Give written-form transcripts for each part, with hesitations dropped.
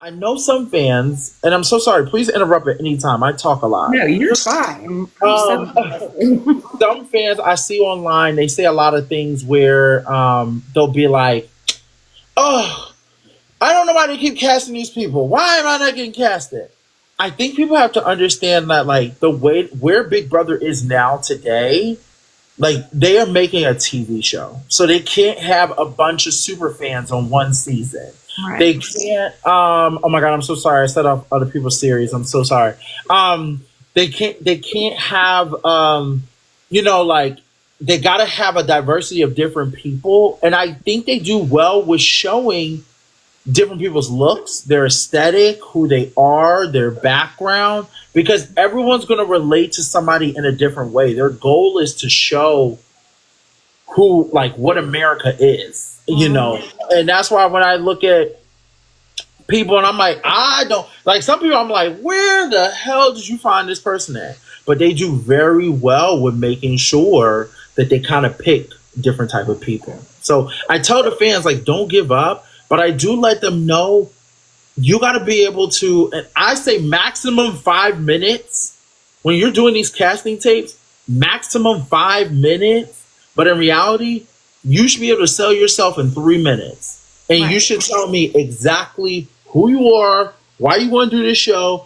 I know some fans, and I'm so sorry. Please interrupt at any time. I talk a lot. No, you're fine. Um, some fans I see online, they say a lot of things where they'll be like, "Oh, I don't know why they keep casting these people. Why am I not getting casted?" I think people have to understand that, like, the way where Big Brother is now today, like, they are making a TV show, so they can't have a bunch of super fans on one season. Right. They can't. Oh my god, I'm so sorry. I set off other people's series. I'm so sorry. They can't. They can't have. Like, they got to have a diversity of different people, and I think they do well with showing different people's looks, their aesthetic, who they are, their background, because everyone's going to relate to somebody in a different way. Their goal is to show who, like, what America is, and that's why when I look at people and I'm like, I don't like some people, I'm like, where the hell did you find this person at? But they do very well with making sure that they kind of pick different type of people. So I tell the fans, like, don't give up, but I do let them know you got to be able to, and I say maximum 5 minutes when you're doing these casting tapes, maximum 5 minutes. But in reality, you should be able to sell yourself in 3 minutes. And you should tell me exactly who you are, why you want to do this show,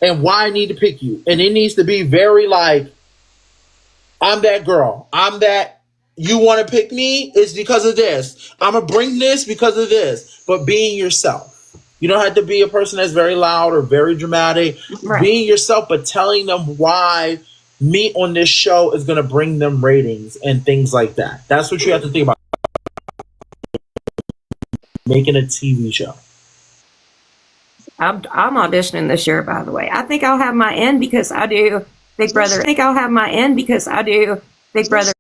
and why I need to pick you. And it needs to be very like, I'm that girl. I'm that, you want to pick me? It's because of this. I'm going to bring this because of this. But being yourself. You don't have to be a person that's very loud or very dramatic. Right. Being yourself, but telling them why me on this show is going to bring them ratings and things like that. That's what you have to think about making a TV show. I'm auditioning this year, by the way. I think I'll have my end because I do Big Brother. I think I'll have my end because I do Big Brother.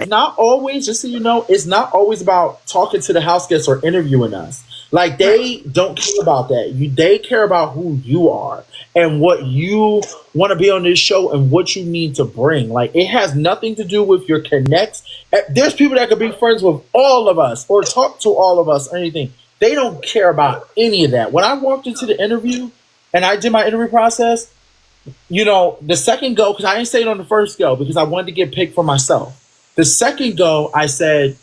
Not always, just so you know, it's not always about talking to the house guests or interviewing us. Like, they don't care about that. They care about who you are and what you want to be on this show and what you need to bring. Like, it has nothing to do with your connects. There's people that could be friends with all of us or talk to all of us or anything. They don't care about any of that. When I walked into the interview and I did my interview process, the second go, because I didn't say it on the first go because I wanted to get picked for myself. The second go, I said,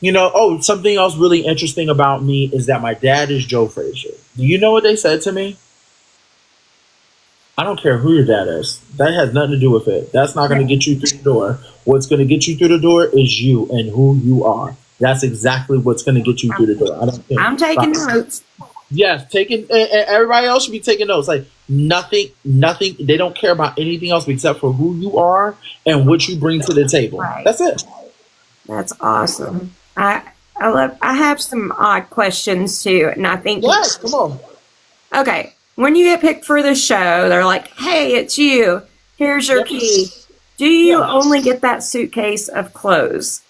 something else really interesting about me is that my dad is Joe Frazier. Do you know what they said to me? I don't care who your dad is. That has nothing to do with it. That's not going to get you through the door. What's going to get you through the door is you and who you are. That's exactly what's going to get you through the door. I'm taking notes. Yes, and everybody else should be taking notes. Like, nothing. They don't care about anything else except for who you are and what you bring to the table. Right. That's it. That's awesome. I have some odd questions too, and I think yes, come on. Okay, when you get picked for the show, they're like, "Hey, it's you. Here's your key." Do you only get that suitcase of clothes?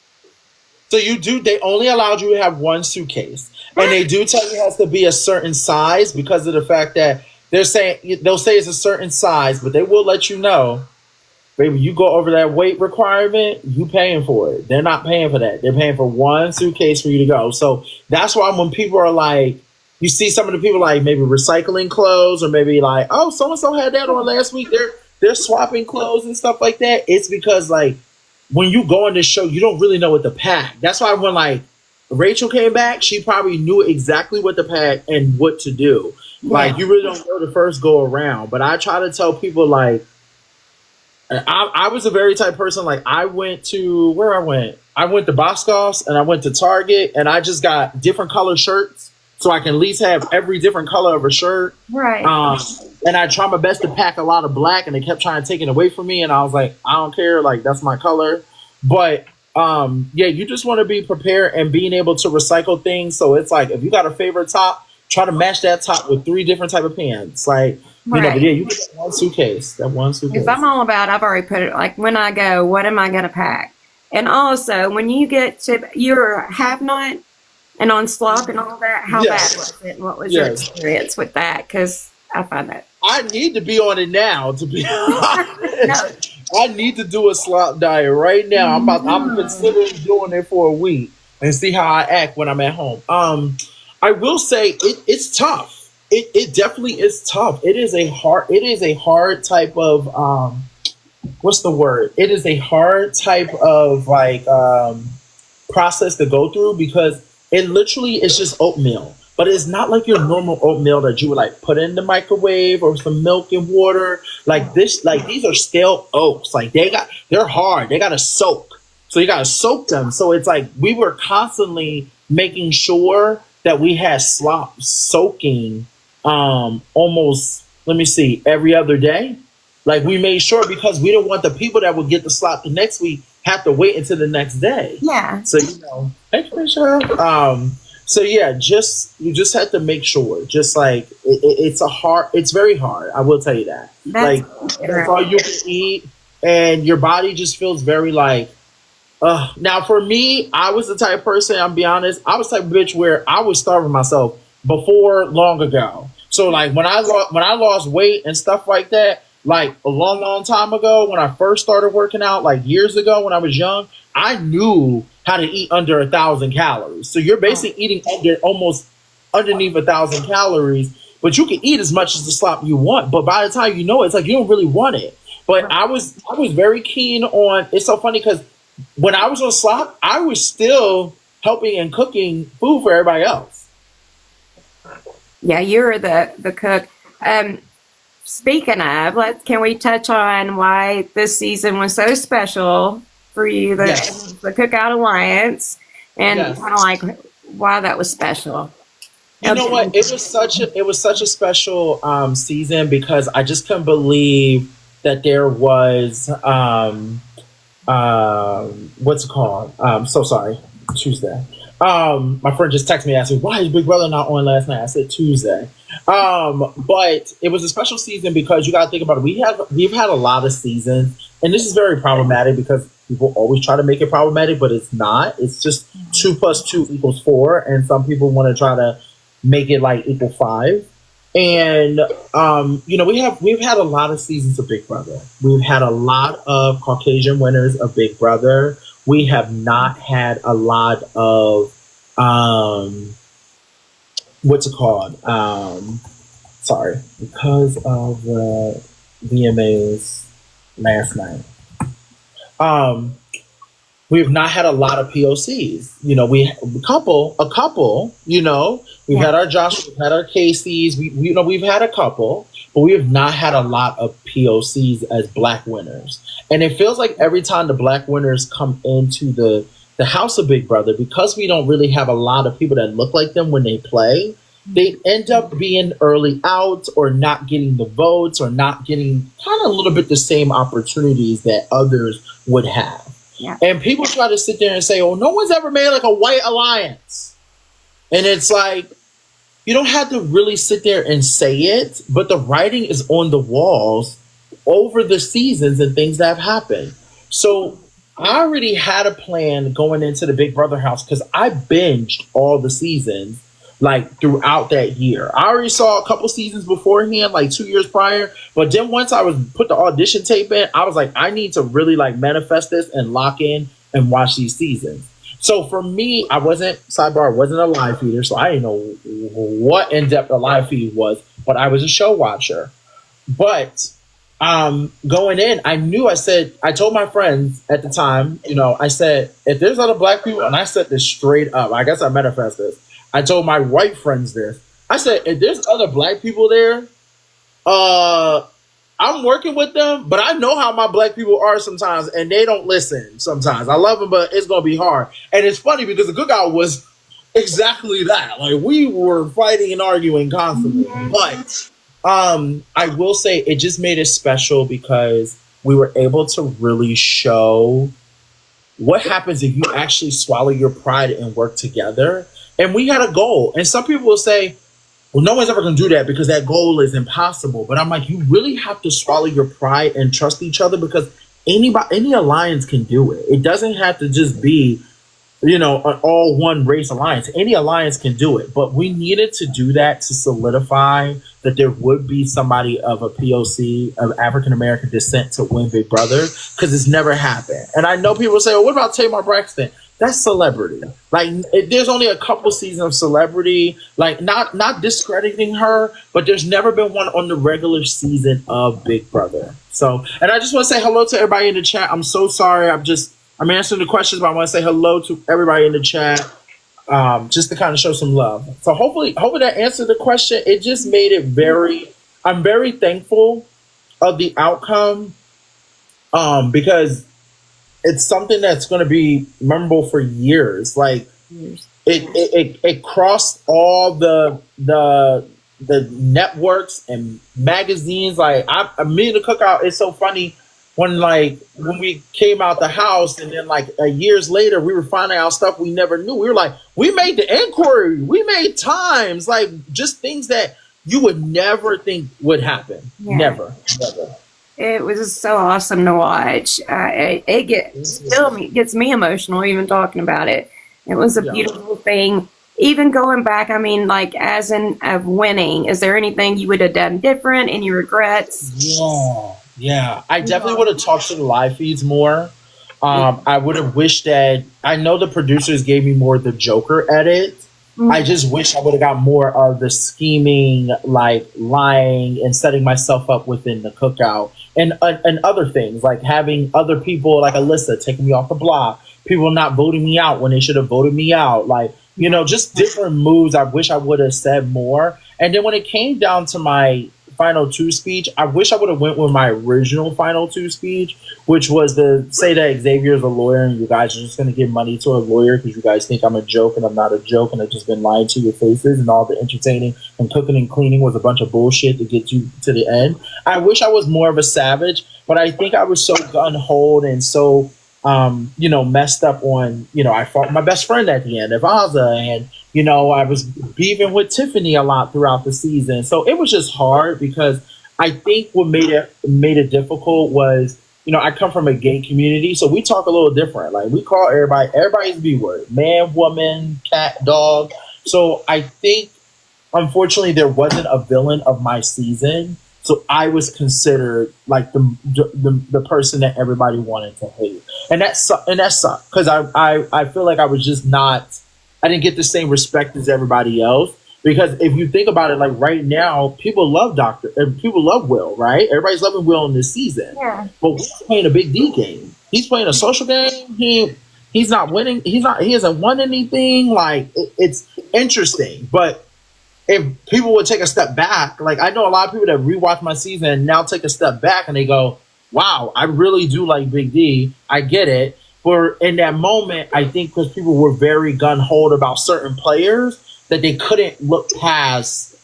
So you do. They only allowed you to have one suitcase, and they do tell you it has to be a certain size because of the fact that they'll say it's a certain size, but they will let you know, baby, you go over that weight requirement, you paying for it. They're not paying for that. They're paying for one suitcase for you to go. So that's why when people are like, you see some of the people like maybe recycling clothes or maybe like, oh, so and so had that on last week. They're swapping clothes and stuff like that. It's because, like, when you go on this show, you don't really know what to pack. That's why when, like, Rachel came back, she probably knew exactly what to pack and what to do. Yeah. Like, you really don't know the first go around. But I try to tell people, like, I was a very type person. Like, I went to Boscov's and I went to Target and I just got different color shirts so I can at least have every different color of a shirt. Right. And I try my best to pack a lot of black, and they kept trying to take it away from me. And I was like, I don't care. Like, that's my color. But you just want to be prepared and being able to recycle things. So it's like, if you got a favorite top, try to match that top with 3 different type of pants. Like, but you get that one suitcase. Because I'm all about, I've already put it, like, when I go, what am I going to pack? And also, when you get to your have-not and on slop and all that, how bad was it? And what was your experience with that? Because I find that. I need to be on it now, to be honest. I need to do a slop diet right now. I'm considering doing it for a week and see how I act when I'm at home. I will say it's tough. It definitely is tough. It is a hard type of what's the word? It is a hard type of like process to go through because it literally is just oatmeal. But it's not like your normal oatmeal that you would like put in the microwave or some milk and water. Like this, like these are stale oats. Like they're hard. They gotta soak. So you gotta soak them. So it's like we were constantly making sure that we had slop soaking almost, let me see, every other day. Like we made sure because we didn't want the people that would get the slop the next week have to wait until the next day. Yeah. So thank you, Michelle. So yeah, you just have to make sure. Just like it's very hard. I will tell you that. That's all you can eat, and your body just feels very like. Now for me, I was the type of person. I'll be honest. I was the type of bitch where I was starving myself before long ago. So like when I lost weight and stuff like that, like a long time ago when I first started working out, like years ago when I was young, I knew how to eat under 1,000 calories. So you're basically eating almost underneath 1,000 calories, but you can eat as much as the slop you want. But by the time you know it, it's like you don't really want it. But I was very keen on. It's so funny because when I was on slop, I was still helping and cooking food for everybody else. Yeah, you're the cook. Speaking of, can we touch on why this season was so special for you, the Cookout Alliance, and kind of like why that was special? You know what? It was such a special season because I just couldn't believe that there was what's it called? So sorry, Tuesday. My friend just texted me asking, why is Big Brother not on last night? I said Tuesday. But it was a special season because you got to think about it. We've had a lot of seasons, and this is very problematic because people always try to make it problematic, but it's not. It's just 2 + 2 = 4, and some people want to try to make it like equal 5. And we've had a lot of seasons of Big Brother. We've had a lot of Caucasian winners of Big Brother. We have not had a lot of what's it called? Sorry, because of the VMAs last night. We have not had a lot of POCs. A couple. We've had our Josh, we've had our Casey's. We've had a couple, but we have not had a lot of POCs as Black winners. And it feels like every time the Black winners come into the house of Big Brother, because we don't really have a lot of people that look like them when they play, they end up being early out or not getting the votes or not getting kind of a little bit the same opportunities that others would have. Yeah. And people try to sit there and say, oh, no one's ever made like a white alliance. And it's like, you don't have to really sit there and say it, but the writing is on the walls over the seasons and things that have happened. So I already had a plan going into the Big Brother house because I binged all the seasons like throughout that year. I already saw a couple seasons beforehand, like 2 years prior. But then once I was put the audition tape in, I was like, I need to really like manifest this and lock in and watch these seasons. So for me, I wasn't a live feeder, so I didn't know what in-depth a live feed was, but I was a show watcher. But going in, I told my friends at the time, I said, if there's other Black people, and I said this straight up, I guess I manifest this. I told my white friends this. I said, if there's other Black people there, I'm working with them, but I know how my Black people are sometimes, and they don't listen sometimes. I love them, but it's going to be hard. And it's funny because the cookout was exactly that. Like, we were fighting and arguing constantly. But I will say it just made it special because we were able to really show what happens if you actually swallow your pride and work together. And we had a goal. And some people will say, well, no one's ever going to do that because that goal is impossible. But I'm like, you really have to swallow your pride and trust each other because any alliance can do it. It doesn't have to just be, an all one race alliance. Any alliance can do it. But we needed to do that to solidify that there would be somebody of a POC, of African-American descent to win Big Brother because it's never happened. And I know people say, well, what about Tamar Braxton? that's celebrity. Like there's only a couple seasons of celebrity. Like not discrediting her, but there's never been one on the regular season of Big Brother. So, and I just want to say hello to everybody in the chat. I'm so sorry. I'm answering the questions, but I want to say hello to everybody in the chat. Just to kind of show some love. So hopefully that answered the question. It just made it I'm very thankful of the outcome, because it's something that's going to be memorable for years. Like it crossed all the networks and magazines. Like me and the Cookout. It's so funny when we came out the house, and then like years later we were finding out stuff we never knew. We were like, we made the inquiry, we made times, like just things that you would never think would happen. Yeah. Never. It was so awesome to watch. It gets me emotional even talking about it. It was a beautiful thing. Even going back, I mean, like as in of winning, is there anything you would have done different? Any regrets? Yeah. I definitely would have talked to the live feeds more. I would have wished that, I know the producers gave me more of the Joker edit. Mm-hmm. I just wish I would have got more of the scheming, like lying and setting myself up within the Cookout, and other things, like having other people like Alyssa taking me off the block, people not voting me out when they should have voted me out, like, you know, just different moves. I wish I would have said more. And then when it came down to my final two speech, I wish I would have went with my original final two speech, which was to say that Xavier's a lawyer and you guys are just going to give money to a lawyer because you guys think I'm a joke, and I'm not a joke, and I've just been lying to your faces, and all the entertaining and cooking and cleaning was a bunch of bullshit to get you to the end. I wish I was more of a savage, but I think I was so gun-ho and so messed up on, I fought my best friend at the end of Azza, and I was beefing with Tiffany a lot throughout the season. So it was just hard, because I think what made it difficult was, I come from a gay community, so we talk a little different. Like, we call everybody's B word: man, woman, cat, dog. So I think, unfortunately, there wasn't a villain of my season. So I was considered like the person that everybody wanted to hate, and that sucked because I feel like I was just not. I didn't get the same respect as everybody else, because if you think about it, like right now, people love people love Will, right? Everybody's loving Will in this season. Yeah. But Will's playing a Big D game. He's playing a social game. He's not winning. He hasn't won anything. Like it's interesting, but if people would take a step back, like I know a lot of people that rewatch my season and now take a step back and they go, wow, I really do like Big D. I get it. But in that moment, I think because people were very gun-ho about certain players, that they couldn't look past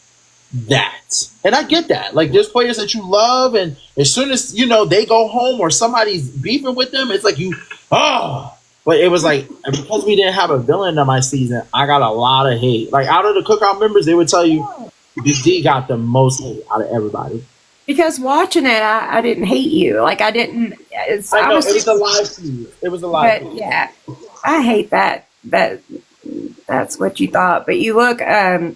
that. And I get that. Like, there's players that you love, and as soon as, they go home or somebody's beefing with them, it's like But it was like, because we didn't have a villain in my season, I got a lot of hate. Like, out of the Cookout members, they would tell you Big D got the most hate out of everybody. Because watching it, I didn't hate you. Like, I didn't. It was a live feed. It was a live feed. Yeah, I hate that. That's what you thought. But you look, I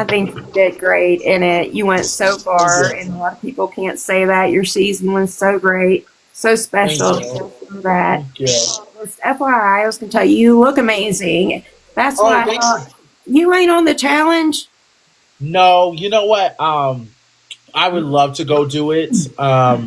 think you did great in it. You went so far, and a lot of people can't say that. Your season was so great, so special. That. Just FYI, I was going to tell you, you look amazing. That's why I thought, you ain't on the challenge? No, you know what? I would love to go do it. People are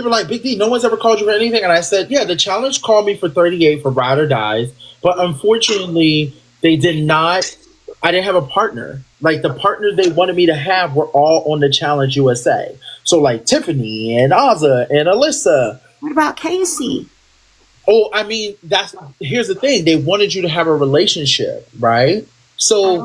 like, Big D, no one's ever called you for anything. And I said, yeah, the challenge called me for 38 for Ride or Dies. But unfortunately, they did not. I didn't have a partner. Like, the partners they wanted me to have were all on the Challenge USA. So like Tiffany and Azza and Alyssa. What about Casey? Oh, I mean, here's the thing. They wanted you to have a relationship, right? So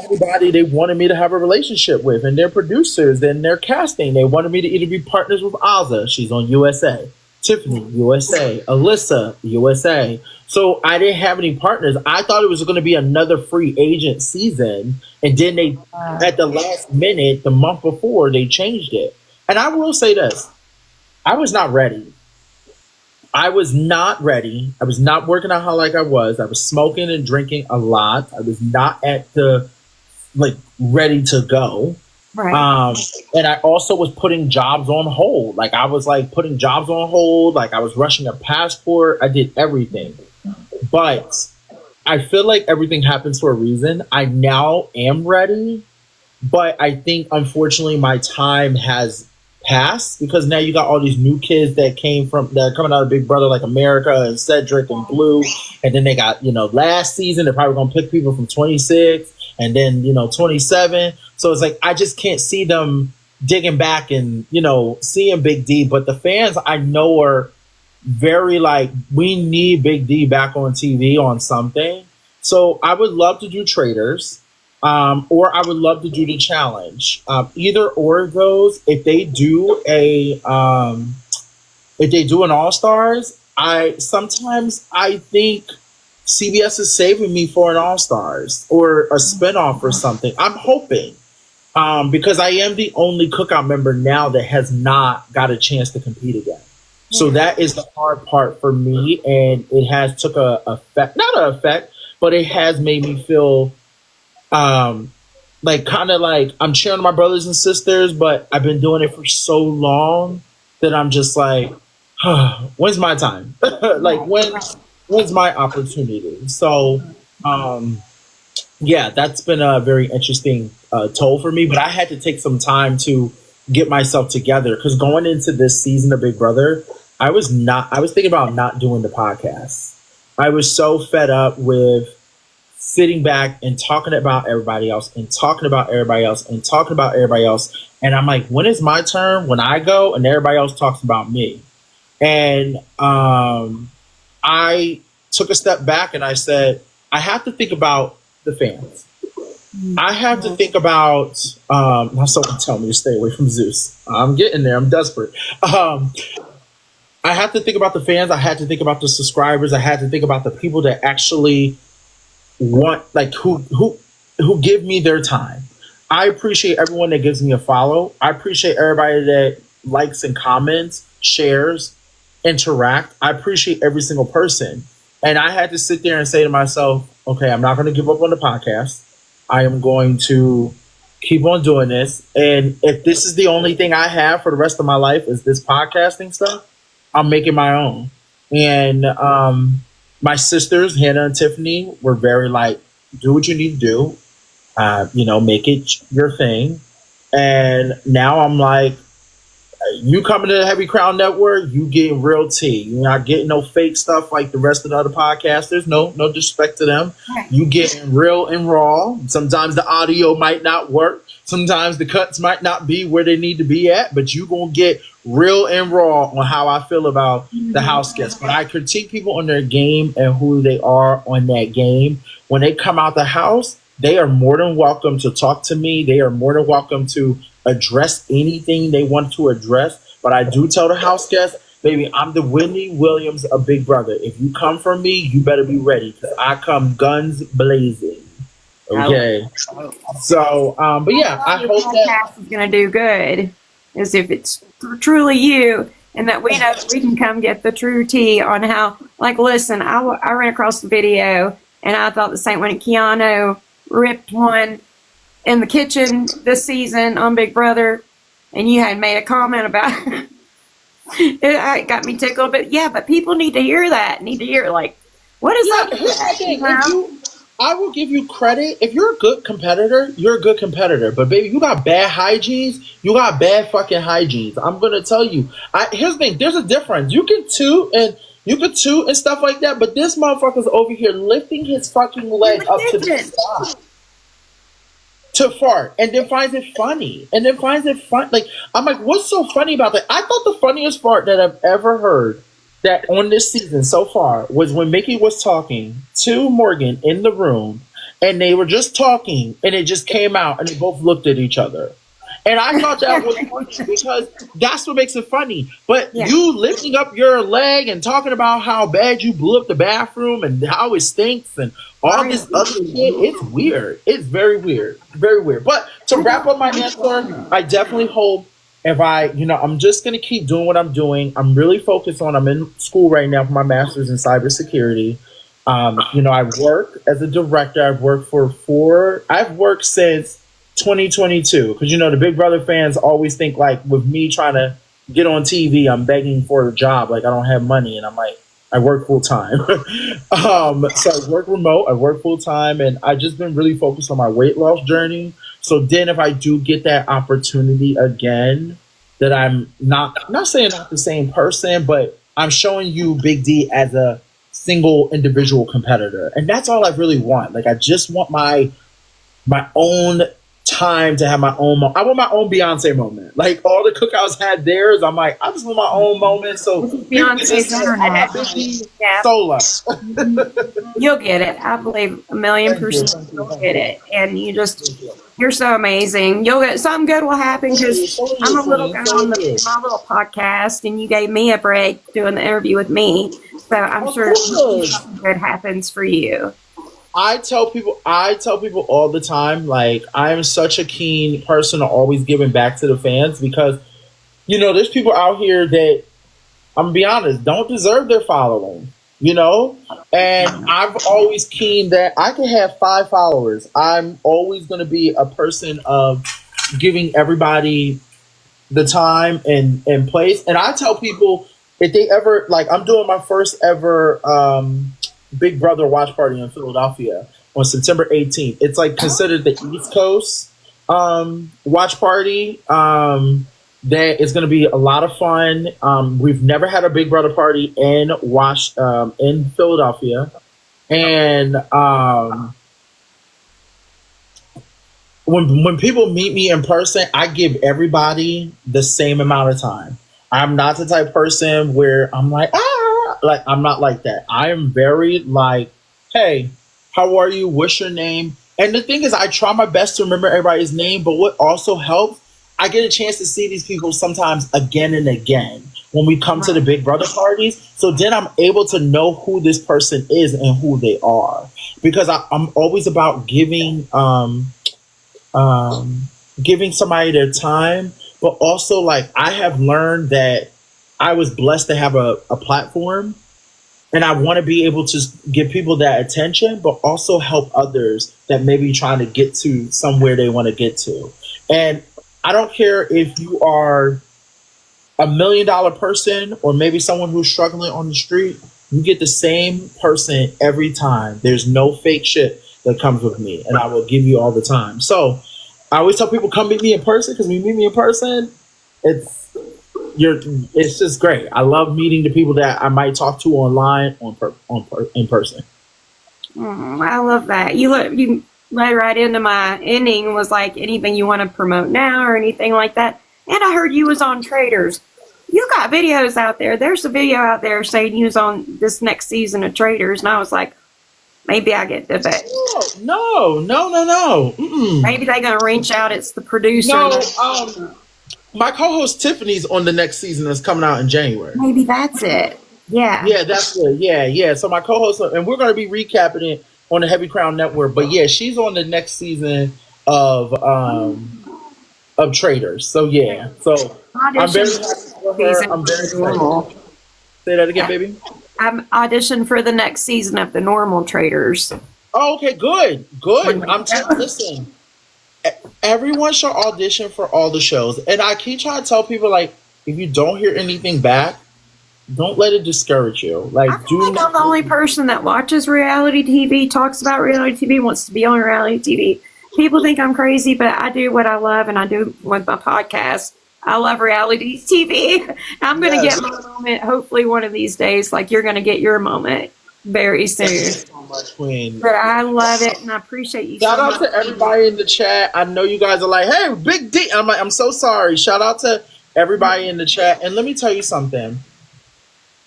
everybody they wanted me to have a relationship with, and their producers and their casting, they wanted me to either be partners with Azza, she's on USA, Tiffany, USA, Alyssa, USA. So I didn't have any partners. I thought it was going to be another free agent season, and then they, at the last minute, the month before, they changed it. And I will say this, I was not ready. I was not ready. I was not working out how like I was. I was smoking and drinking a lot. I was not ready to go. Right. And I also was putting jobs on hold. Like I was like putting jobs on hold. Like I was rushing a passport. I did everything. But I feel like everything happens for a reason. I now am ready, but I think unfortunately my time has passed because now you got all these new kids that are coming out of Big Brother like America and Cedric and Blue, and then they got last season they're probably gonna pick people from 26 and then 27. So it's like I just can't see them digging back and seeing Big D, but the fans I know are very like we need Big D back on TV on something. So I would love to do Traders, or I would love to do the challenge. Either or of those. If they do an All Stars, I think CBS is saving me for an All Stars or a spinoff or something. I'm hoping. Because I am the only cookout member now that has not got a chance to compete again. So that is the hard part for me, and it has took not an effect, but it has made me feel like kind of like I'm cheering my brothers and sisters, but I've been doing it for so long that I'm just like, when's my time? Like when's my opportunity? So yeah, that's been a very interesting toll for me, but I had to take some time to get myself together because going into this season of Big Brother, I was thinking about not doing the podcast. I was so fed up with sitting back and talking about everybody else and talking about everybody else and talking about everybody else. And I'm like, when is my turn? When I go and everybody else talks about me. And I took a step back and I said, I have to think about the fans. I have to think about now someone tell me to stay away from Zeus. I'm getting there. I'm desperate. I have to think about the fans. I had to think about the subscribers. I had to think about the people that actually want, like, who give me their time. I appreciate everyone that gives me a follow. I appreciate everybody that likes and comments, shares, interact. I appreciate every single person. And I had to sit there and say to myself, okay, I'm not going to give up on the podcast. I am going to keep on doing this. And if this is the only thing I have for the rest of my life is this podcasting stuff, I'm making my own. And my sisters, Hannah and Tiffany, were very like, do what you need to do. Make it your thing. And now I'm like, you coming to the Heavy Crown Network, you getting real tea. You're not getting no fake stuff like the rest of the other podcasters. No disrespect to them. You getting real and raw. Sometimes the audio might not work. Sometimes the cuts might not be where they need to be at, but you gonna get real and raw on how I feel about the house guests. But I critique people on their game and who they are on that game. When they come out the house, they are more than welcome to talk to me. They are more than welcome to address anything they want to address. But I do tell the house guests, baby, I'm the Whitney Williams of Big Brother. If you come for me, you better be ready because I come guns blazing. Okay. So, but yeah, I hope that is going to do good. Is if it's truly you, and that we know that we can come get the true tea on how. Like, listen, I ran across the video, and I thought the same when Keanu ripped one in the kitchen this season on Big Brother, and you had made a comment about it. It got me tickled, but yeah, but people need to hear that. Need to hear like, what is that? I will give you credit. If you're a good competitor, you're a good competitor. But baby, you got bad hygienes. You got bad fucking hygienes. I'm gonna tell you. Here's the thing. There's a difference. You can toot and stuff like that, but this motherfucker's over here lifting his fucking leg up to the side to fart, and then finds it funny, Like, I'm like, what's so funny about that? I thought the funniest fart that I've ever heard that on this season so far was when Mickey was talking to Morgan in the room, and they were just talking, and it just came out, and they both looked at each other. And I thought that was funny because that's what makes it funny. But you lifting up your leg and talking about how bad you blew up the bathroom and how it stinks and all this other shit, it's weird. It's very weird. Very weird. But to wrap up my answer, I definitely hope if I'm just going to keep doing what I'm doing. I'm really focused I'm in school right now for my master's in cybersecurity. I work as a director. I've worked since 2022, because you know the Big Brother fans always think like with me trying to get on TV, I'm begging for a job, like I don't have money, and I'm like, I work full time. So I work remote, I work full time, and I just been really focused on my weight loss journey. So then, if I do get that opportunity again, that I'm not saying not the same person, but I'm showing you Big D as a single individual competitor, and that's all I really want. Like I just want my own time to have my own I want my own Beyonce moment. Like all the cookouts had theirs. I'm like, I just want my own moment. So Beyonce's internet. Yeah. Solo. You'll get it. I believe 1,000,000% you'll get it. And you're so amazing. You'll get something good will happen because I'm a little guy on my little podcast, and you gave me a break doing the interview with me. So I'm sure something good happens for you. I tell people all the time, like I am such a keen person to always giving back to the fans because, you know, there's people out here that, I'm gonna be honest, don't deserve their following, you know? And I've always keen that I can have 5 followers. I'm always gonna be a person of giving everybody the time and place. And I tell people if they ever, like I'm doing my first ever Big Brother watch party in Philadelphia on September 18th. It's like considered the East Coast watch party. That is going to be a lot of fun. We've never had a Big Brother party in Philadelphia, and when people meet me in person, I give everybody the same amount of time. I'm not the type of person where I'm like, like I'm not like that. I am very like, hey, how are you? What's your name? And the thing is, I try my best to remember everybody's name, but what also helps, I get a chance to see these people sometimes again and again when we come to the Big Brother parties. So then I'm able to know who this person is and who they are, because I'm always about giving somebody their time, but also like I have learned that I was blessed to have a platform, and I want to be able to give people that attention, but also help others that may be trying to get to somewhere they want to get to. And I don't care if you are $1 million person or maybe someone who's struggling on the street, you get the same person every time. There's no fake shit that comes with me, and I will give you all the time. So I always tell people, come meet me in person, because when you meet me in person, it's just great. I love meeting the people that I might talk to online in person. I love that. You led right into my ending, was like, anything you want to promote now or anything like that. And I heard you was on Traders. You got videos out there. There's a video out there saying you was on this next season of Traders, and I was like, maybe I get to that. No. Mm-mm. Maybe they're gonna reach out. It's the producer. No, my co-host Tiffany's on the next season that's coming out in January. Maybe that's it. Yeah. Yeah, that's it. Yeah. So my co-host, and we're going to be recapping it on the Heavy Crown Network. But yeah, she's on the next season of Traders. So yeah. So I'm very happy for her. I'm very excited. Say that again, baby. I'm auditioned for the next season of the normal Traders. Oh, okay, good. Listen. Everyone should audition for all the shows. And I keep trying to tell people, like, if you don't hear anything back, don't let it discourage you. Like, I'm the only person that watches reality TV, talks about reality TV, wants to be on reality TV. People think I'm crazy, but I do what I love, and I do with my podcast. I love reality TV. I'm going to get my moment, hopefully one of these days, like you're going to get your moment very soon. Thank you so much, Queen. But I love it, and I appreciate you. Shout out to everybody in the chat. I know you guys are like, hey, Big D. I'm like, I'm so sorry. Shout out to everybody in the chat. And let me tell you something.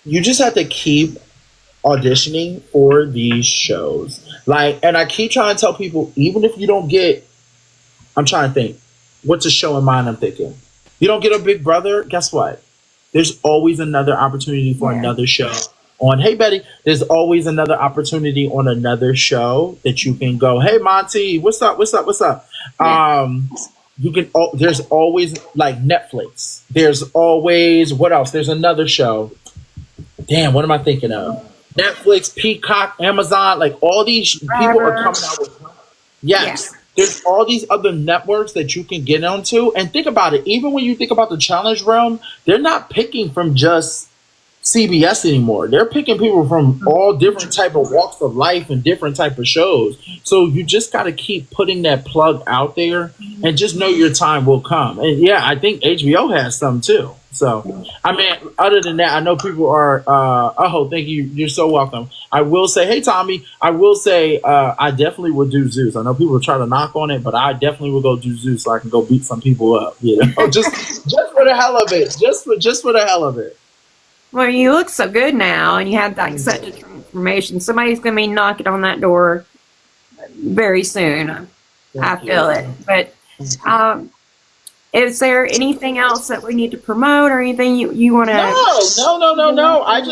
You just have to keep auditioning for these shows. Like, and I keep trying to tell people, even if you don't get, I'm trying to think, what's a show in mind I'm thinking? You don't get a Big Brother, guess what? There's always another opportunity for another show. On Hey Betty, there's always another opportunity on another show that you can go, hey Monty, what's up? Yeah. You can. There's always like Netflix. There's always, what else? There's another show. Damn, what am I thinking of? Netflix, Peacock, Amazon, like all these people are coming out with. Yes. there's all these other networks that you can get onto. And think about it, even when you think about the challenge realm, they're not picking from just CBS anymore. They're picking people from all different type of walks of life and different type of shows. So you just got to keep putting that plug out there and just know your time will come. And yeah, I think HBO has some too. So, I mean, other than that, I know people are, oh, thank you. You're so welcome. I will say, hey, Tommy, I will say, I definitely would do Zeus. I know people try to knock on it, but I definitely will go do Zeus so I can go beat some people up, you know, just for the hell of it, just for the hell of it. Well, you look so good now, and you had like such a transformation. Somebody's going to be knocking on that door very soon. I feel it. But is there anything else that we need to promote, or anything you want to? No. I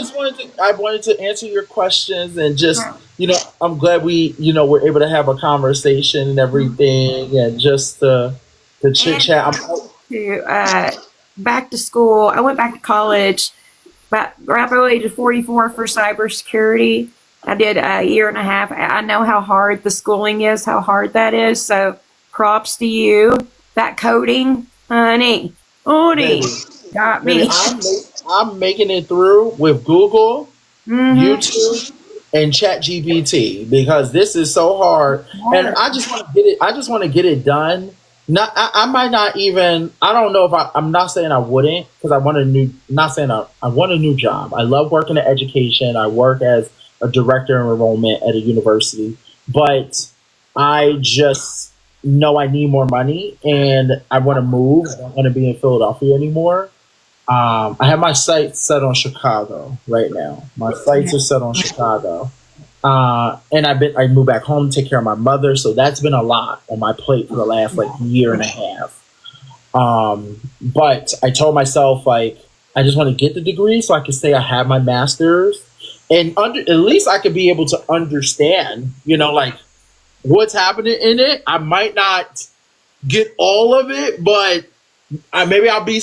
wanted to answer your questions, and just, you know, I'm glad we, you know, were able to have a conversation and everything, and just the chit chat. Back to school. I went back to college. But right by the age of 44 for cybersecurity. I did a year and a half. I know how hard the schooling is, how hard that is. So props to you. That coding, honey, got me. I'm making it through with Google, YouTube, and ChatGPT, because this is so hard, and I just want to get it. I just want to get it done. I might not even. I don't know if I'm not saying I wouldn't, because I want a new. Not saying I want a new job. I love working in education. I work as a director in enrollment at a university, but I just know I need more money, and I want to move. I don't want to be in Philadelphia anymore. I have my sights set on Chicago right now. My sights are set on Chicago. And I moved back home to take care of my mother. So that's been a lot on my plate for the last year and a half. But I told myself, I just want to get the degree so I can say I have my master's, and at least I could be able to understand, what's happening in it. I might not get all of it, but maybe I'll be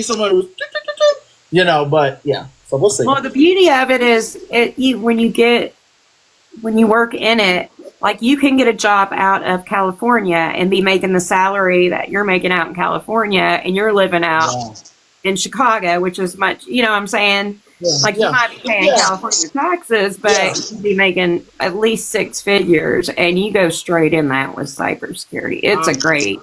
someone who's, but yeah, so we'll see. Well, the beauty of it is when you work in it, you can get a job out of California and be making the salary that you're making out in California, and you're living out in Chicago, which is much, what I'm saying? You might be paying California taxes, but you'd be making at least six figures, and you go straight in that with cybersecurity. It's a great.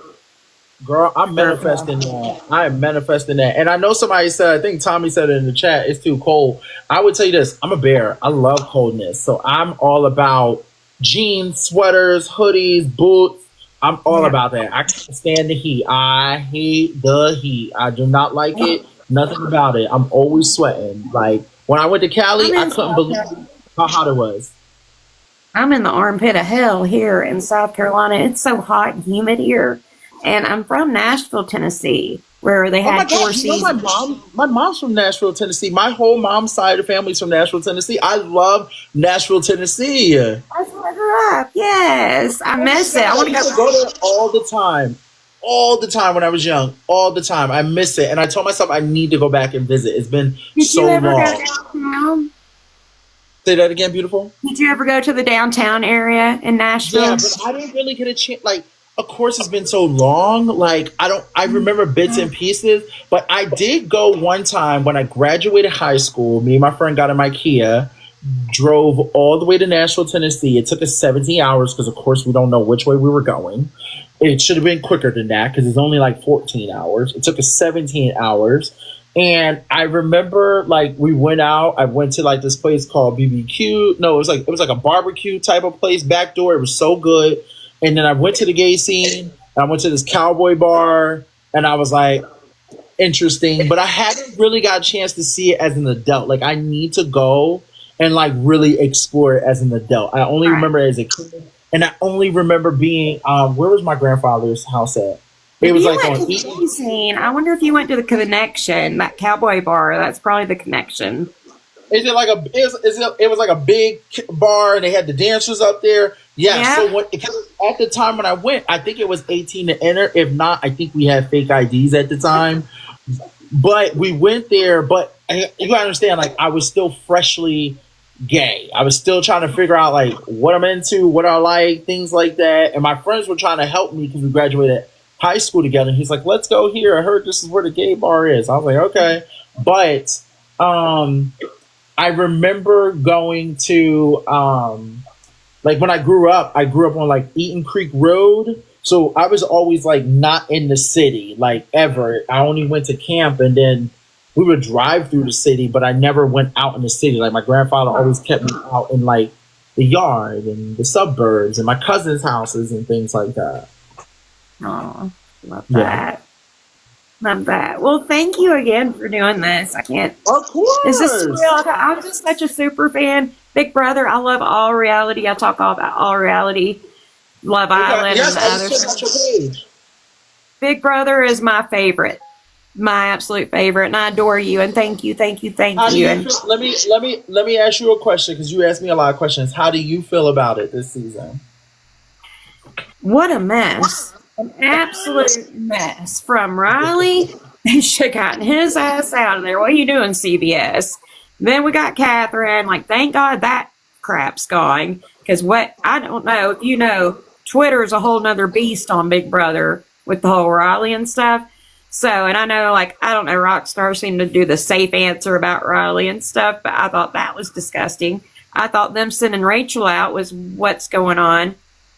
Girl, I'm manifesting that. I am manifesting that. And I know somebody said, I think Tommy said it in the chat, it's too cold. I would tell you this, I'm a bear. I love coldness. So I'm all about jeans, sweaters, hoodies, boots. I'm all about that. I can't stand the heat. I hate the heat. I do not like it. Nothing about it. I'm always sweating. When I went to Cali, I couldn't believe how hot it was. I'm in the armpit of hell here in South Carolina. It's so hot and humid here. And I'm from Nashville, Tennessee, where they had 4 seasons. My mom's from Nashville, Tennessee. My whole mom's side of the family's from Nashville, Tennessee. I love Nashville, Tennessee. That's where I grew up. Yes, I miss it. I want to go there all the time. All the time when I was young. All the time. I miss it. And I told myself I need to go back and visit. It's been so long. Did you ever go downtown? Say that again, beautiful. Did you ever go to the downtown area in Nashville? Yeah, but I didn't really get a chance. Of course, it's been so long. I remember bits and pieces, but I did go one time when I graduated high school. Me and my friend got in my Kia, drove all the way to Nashville, Tennessee. It took us 17 hours because, of course, we don't know which way we were going. It should have been quicker than that because it's only 14 hours. It took us 17 hours. And I remember, we went out. I went to this place called BBQ. No, it was like a barbecue type of place, back door. It was so good. And then I went to the gay scene. I went to this cowboy bar, and I was interesting. But I haven't really got a chance to see it as an adult. I need to go and really explore it as an adult. I only remember it as a kid, and I only remember being where was my grandfather's house at? It was on Eaton scene. I wonder if you went to the Connection, that cowboy bar. That's probably the Connection. Is it it was like a big bar, and they had the dancers up there? Yeah. So at the time when I went, I think it was 18 to enter. If not, I think we had fake IDs at the time. But we went there. But you gotta understand, I was still freshly gay. I was still trying to figure out like what I'm into, what I like, things like that. And my friends were trying to help me because we graduated high school together. And he's like, let's go here. I heard this is where the gay bar is. I was like, okay. But I remember going to like when I grew up on like Eaton Creek Road. So I was always like not in the city, like ever. I only went to camp and then we would drive through the city, but I never went out in the city. Like my grandfather always kept me out in like the yard and the suburbs and my cousins' houses and things like that. Oh, love that. Love that. Well, thank you again for doing this. I can't. Of course. This is real. I'm just such a super fan. Big Brother. I love all reality. I talk all about all reality. Love Island and other stuff. Big Brother is my favorite. My absolute favorite, and I adore you. And thank you. Let me ask you a question because you asked me a lot of questions. How do you feel about it this season? What a mess! An absolute mess. From Riley, they should have gotten his ass out of there. What are you doing, CBS? Then we got Catherine. Like, thank God that crap's going. Because what I don't know if you know, Twitter's a whole nother beast on Big Brother with the whole Riley and stuff. So, and I know, like, I don't know, Rockstar seemed to do the safe answer about Riley and stuff, but I thought that was disgusting. I thought them sending Rachel out was what's going on.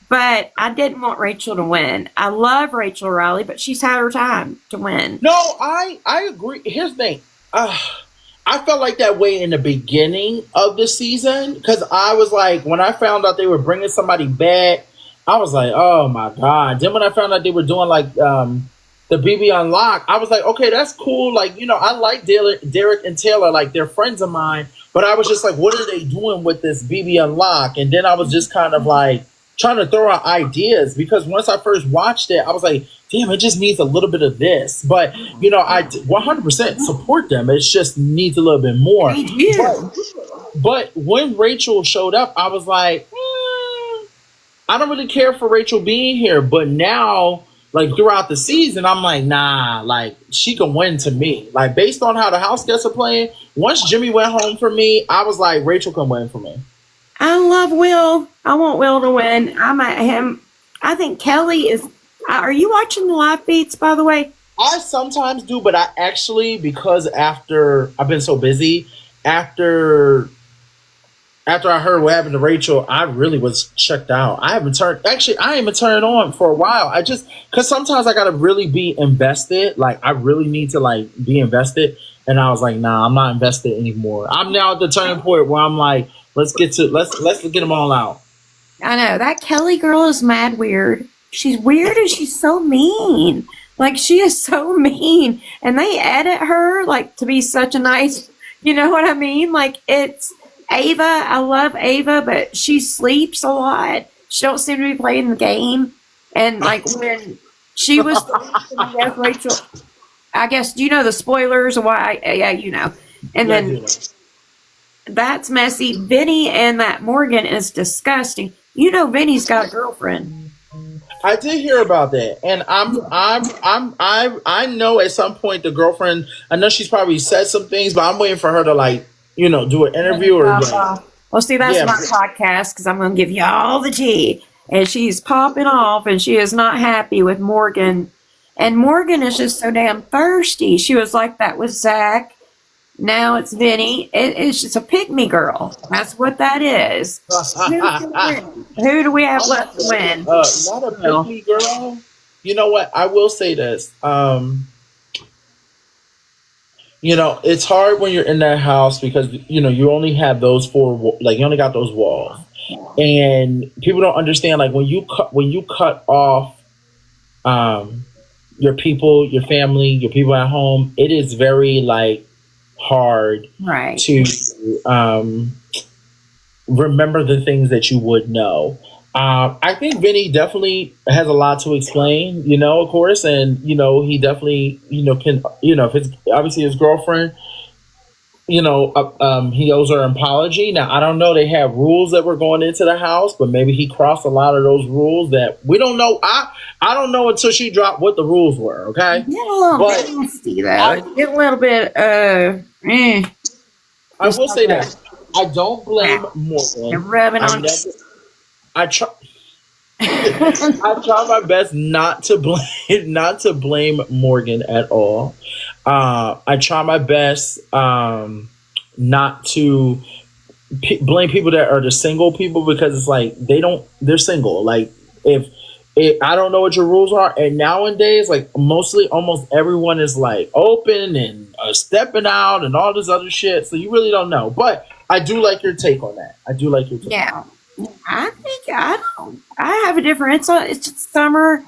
But I didn't want Rachel to win. I love Rachel Riley, but she's had her time to win. No, I agree. Here's the thing. I felt like that way in the beginning of the season because I was like, when I found out they were bringing somebody back, I was like, oh my God. Then when I found out they were doing like the BB Unlock, I was like, okay, that's cool. Like, you know, I like Derek and Taylor, like they're friends of mine. But I was just like, what are they doing with this BB Unlock? And then I was just kind of like trying to throw out ideas because once I first watched it, I was like, damn, it just needs a little bit of this. But, you know, I 100% support them. It just needs a little bit more. But when Rachel showed up, I was like, I don't really care for Rachel being here. But now, like throughout the season, I'm like, nah, like she can win to me. Like based on how the house guests are playing, once Jimmy went home for me, I was like, Rachel can win for me. I love Will. I want Will to win. I'm at him. I think Kelly is. Are you watching the live feeds, by the way? I sometimes do, but I actually, because after I've been so busy, after I heard what happened to Rachel, I really was checked out. I ain't even turned it on for a while. I just, because sometimes I got to really be invested. Like, I really need to, like, be invested. And I was like, nah, I'm not invested anymore. I'm now at the turning point where I'm like, let's get them all out. I know. That Kelly girl is mad weird. She's weird and she's so mean. Like, she is so mean. And they edit her, like, to be such a nice, you know what I mean? Like, it's Ava. I love Ava, but she sleeps a lot. She don't seem to be playing the game. And, like, when she was with Rachel, I guess, do you know the spoilers? Why? Yeah, you know. And then that's messy. Vinny and that Morgan is disgusting. You know, Vinny's got a girlfriend. I did hear about that, and I know at some point the girlfriend. I know she's probably said some things, but I'm waiting for her to like, you know, do an interview or. Well, see, that's my podcast because I'm going to give you all the tea. And she's popping off, and she is not happy with Morgan, and Morgan is just so damn thirsty. She was like that with Zach. Now it's Vinny. It's just a pick-me girl. That's what that is. Who do we have left to win? Not a pick-me girl. You know what? I will say this. You know, it's hard when you're in that house because, you know, you only have those four, like you only got those walls. And people don't understand, like when you cut off your people, your family, your people at home, it is very like hard to remember the things that you would know. I think Vinny definitely has a lot to explain, you know, of course, and you know he definitely, you know, can, you know, if it's obviously his girlfriend, you know, he owes her an apology. Now I don't know, they have rules that were going into the house, but maybe he crossed a lot of those rules that we don't know. I don't know until she dropped what the rules were. Okay, get a little nasty though. Get a little bit. I will say that I don't blame They're Morgan. rubbing I on. never. I try. I try my best not to blame not to blame Morgan at all. I try my best not to blame people that are the single people because it's like they're single. Like if I don't know what your rules are, and nowadays like mostly almost everyone is like open and stepping out and all this other shit. So you really don't know. But I do like your take on that. I do like your take. Yeah, I think I don't. I have a different. It's just summer,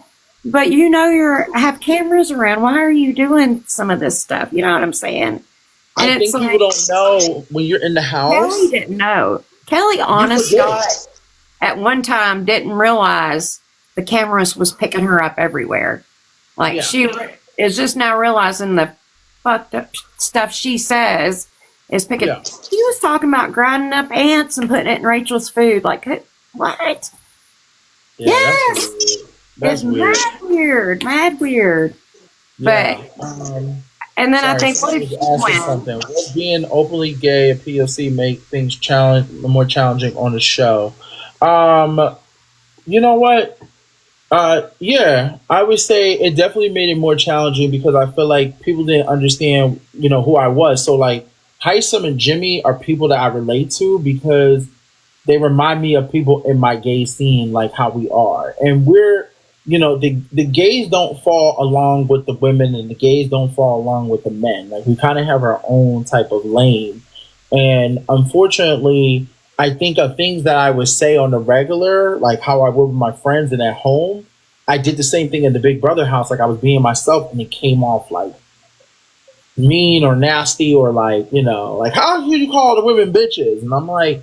but you know have cameras around. Why are you doing some of this stuff? You know what I'm saying? And I it's think people like don't know when you're in the Kelly house. didn't know. Kelly, You honest God, forget. at one time didn't realize the cameras was picking her up everywhere. Like Yeah, she is just now realizing the fucked up stuff she says is picking. yeah, She was talking about grinding up ants and putting it in Rachel's food. Like what? yeah. That's Yes, weird. it's That's weird. mad weird. But Yeah. and then I Sorry, think what someone if was she asking went? something. Would being openly gay at POC make things more challenging on the show? Um, you know what? Yeah, I would say it definitely made it more challenging because I feel like people didn't understand, who I was. So like, Heisem and Jimmy are people that I relate to because they remind me of people in my gay scene, like how we are. And the gays don't fall along with the women and the gays don't fall along with the men. Like we kind of have our own type of lane. And unfortunately, I think of things that I would say on the regular, like how I would with my friends and at home. I did the same thing in the Big Brother house. Like I was being myself and it came off like mean or nasty or like how do you call the women bitches? And I'm like,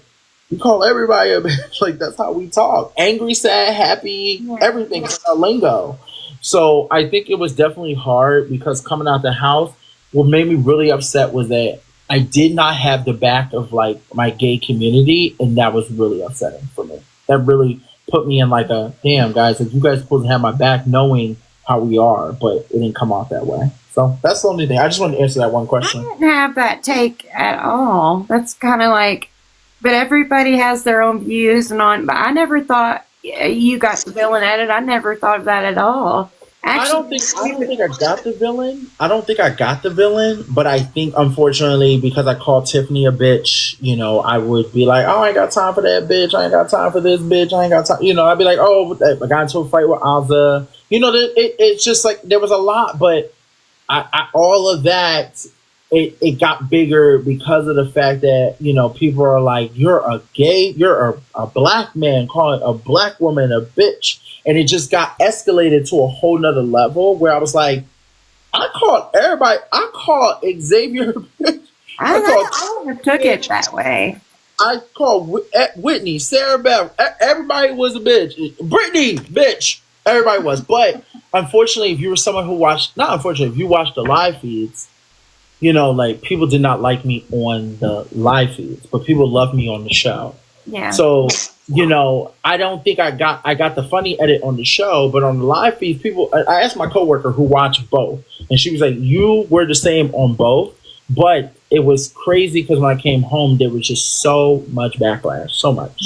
you call everybody a bitch. Like that's how we talk. Angry, sad, happy, Yeah. everything is our lingo. So I think it was definitely hard because coming out the house, what made me really upset was that I did not have the back of like my gay community, and that was really upsetting for me. That really put me in like a damn guys, like you guys supposed to have my back knowing how we are, but it didn't come off that way. So that's the only thing. I just wanted to answer that one I question. didn't have that take at all. That's kind of like, but everybody has their own views and on. But I never thought you got the villain at it. I never thought of that at all. I don't Actually, think I don't think I got the villain. I don't think I got the villain, but I think unfortunately because I called Tiffany a bitch, I would be like, oh, I ain't got time for that bitch. I ain't got time for this bitch. I ain't got time. I'd be like, oh, I got into a fight with Alza. It's just like there was a lot, but all of that. It got bigger because of the fact that people are like you're a black man calling a black woman a bitch, and it just got escalated to a whole nother level where I was like, I called Xavier bitch. I never took it that way. I called Whitney, Sarah Beth, everybody was a bitch. Brittany, bitch, everybody was. But unfortunately, if you were someone who watched, not unfortunately, if you watched the live feeds, like people did not like me on the live feeds, but people loved me on the show. Yeah. So, I don't think I got the funny edit on the show, but on the live feeds, I asked my coworker who watched both, and she was like, you were the same on both, but it was crazy because when I came home, there was just so much backlash, so much.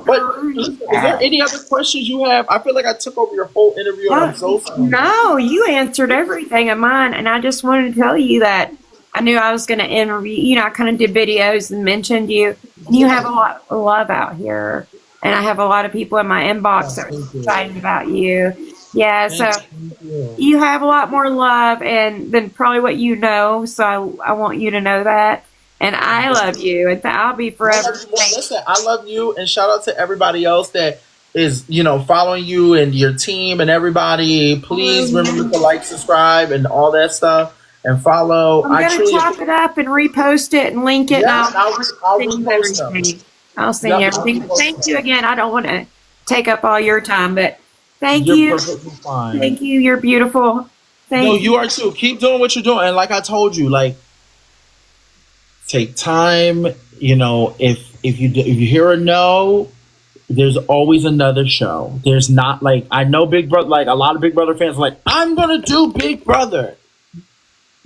But is there any other questions you have? I feel like I took over your whole interview, and I'm so sorry. No, you answered everything of mine, and I just wanted to tell you that I knew I was going to interview. I kind of did videos and mentioned you. And you have a lot of love out here, and I have a lot of people in my inbox that are excited about you. Yeah, so you have a lot more love than probably what you know. So I want you to know that, and I love you, and I'll be forever. Listen, I love you, and shout out to everybody else that is following you and your team and everybody. Please remember to like, subscribe, and all that stuff, and follow. I'm gonna chop it up and repost it and link it. Yeah, and I'll repost them. I'll send you everything. Thank you again. I don't want to take up all your time, but thank you. You're perfectly fine. Thank you. You're beautiful. No, you are too. Keep doing what you're doing, and like I told you, take time. If you hear a no, there's always another show. There's not I know Big Brother. Like a lot of Big Brother fans, are like I'm gonna do Big Brother.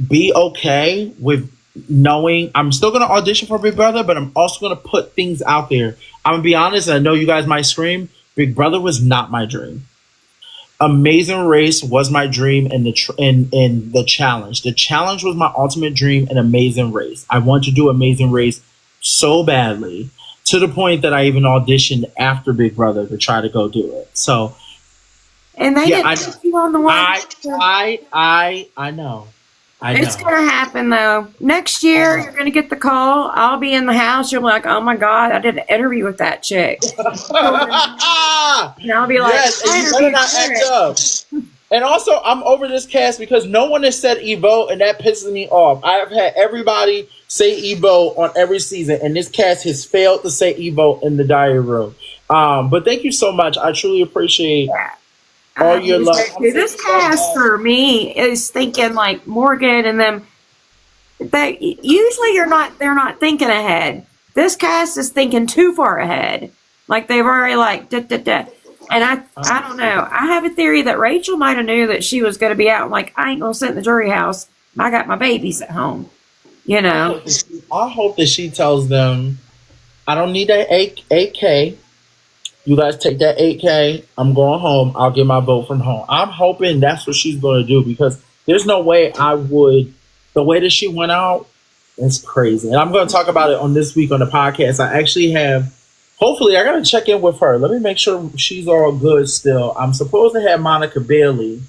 Be okay with knowing I'm still gonna audition for Big Brother, but I'm also gonna put things out there. I'm gonna be honest, and I know you guys might scream. Big Brother was not my dream. Amazing Race was my dream, and in the challenge. The challenge was my ultimate dream, and Amazing Race. I wanted to do Amazing Race so badly, to the point that I even auditioned after Big Brother to try to go do it. So, and they didn't put you on the one. I know. It's gonna happen though. Next year, you're gonna get the call. I'll be in the house. You're like, "Oh my god, I did an interview with that chick." And I'll be like, "Yes, and you better not act up." And also, I'm over this cast because no one has said Evo, and that pisses me off. I've had everybody say Evo on every season, and this cast has failed to say Evo in the diary room. But thank you so much. I truly appreciate all your love. This cast for me is thinking like Morgan and them. They usually they're not thinking ahead. This cast is thinking too far ahead. Like they've already like da, da, da. And I don't know. I have a theory that Rachel might have knew that she was going to be out. Like, I ain't going to sit in the jury house. I got my babies at home. You know. I hope that she tells them, I don't need that 8K. You guys take that 8K. I'm going home. I'll get my vote from home. I'm hoping that's what she's going to do, because there's no way I would. The way that she went out is crazy. And I'm going to talk about it on this week on the podcast. I actually have. Hopefully, I gotta check in with her. Let me make sure she's all good still. I'm supposed to have Monica Bailey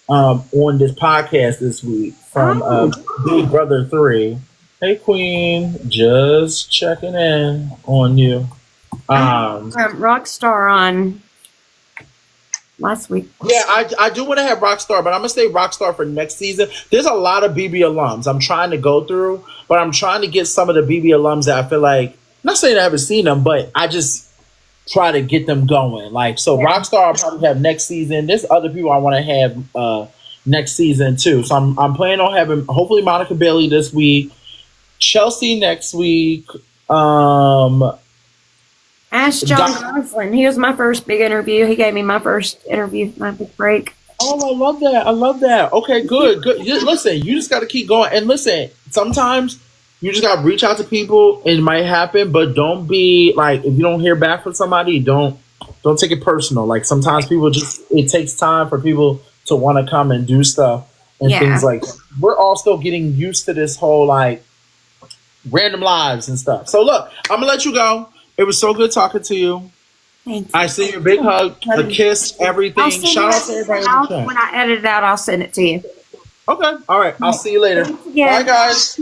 on this podcast this week from Big Brother 3. Hey, Queen. Just checking in on you. Rockstar on last week. Yeah, I do want to have Rockstar, but I'm going to say Rockstar for next season. There's a lot of BB alums I'm trying to go through, but I'm trying to get some of the BB alums that I feel like, I'm not saying I haven't seen them, but I just try to get them going. Like, so Rockstar I'll probably have next season. There's other people I want to have next season too. So I'm planning on having hopefully Monica Bailey this week, Chelsea next week. Ask John Gosling. He was my first big interview. He gave me my first interview, my big break. Oh, I love that. I love that. Okay, good. Listen, you just got to keep going. And listen, sometimes you just got to reach out to people. It might happen, but don't be like, if you don't hear back from somebody, don't take it personal. Like, sometimes people it takes time for people to want to come and do stuff and things like that. We're all still getting used to this whole like random lives and stuff. So look, I'm gonna let you go. It was so good talking to you. Thank you. I see your big hug, a kiss, everything. Shout out to everybody in the chat. When I edit it out, I'll send it to you. Okay. All right. I'll see you later. Bye, guys.